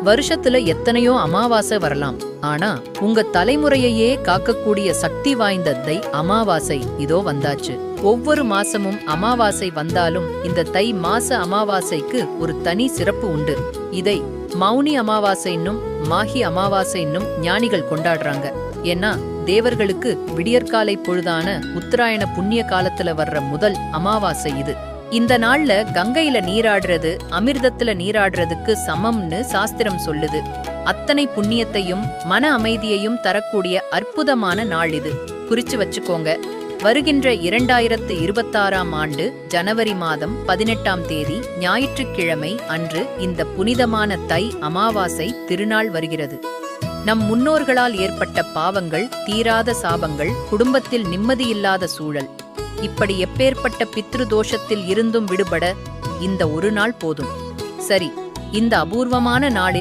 வருஷத்துல எத்தனையோ அமாவாசை வரலாம், ஆனா உங்க தலைமுறையையே காக்கக்கூடிய சக்தி வாய்ந்த தை அமாவாசை இதோ வந்தாச்சு. ஒவ்வொரு மாசமும் அமாவாசை வந்தாலும் இந்த தை மாச அமாவாசைக்கு ஒரு தனி சிறப்பு உண்டு. இதை மௌனி அமாவாசைன்னும் மாஹி அமாவாசைன்னும் ஞானிகள் கொண்டாடுறாங்க. ஏன்னா தேவர்களுக்கு விடியற்காலை பொழுதான உத்தராயண புண்ணிய காலத்துல வர்ற முதல் அமாவாசை இது. இந்த நாள்ல கங்கையில நீராடுறது அமிர்தத்துல நீராடுறதுக்கு சமம்னு சாஸ்திரம் சொல்லுது. அத்தனை புண்ணியத்தையும் மன அமைதியையும் தரக்கூடிய அற்புதமான நாள் இது. குறிச்சு வச்சுக்கோங்க. வருகின்ற 2026ஆம் ஆண்டு ஜனவரி மாதம் 18ஆம் தேதி ஞாயிற்றுக்கிழமை அன்று இந்த புனிதமான தை அமாவாசை திருநாள் வருகிறது. நம் முன்னோர்களால் ஏற்பட்ட பாவங்கள், தீராத சாபங்கள், குடும்பத்தில் நிம்மதியில்லாத சூழல், இப்படி எப்பேற்பட்ட பித்ரு தோஷத்தில் இருந்தும் விடுபட இந்த ஒரு நாள் போதும். சரி, இந்த அபூர்வமான நாளில்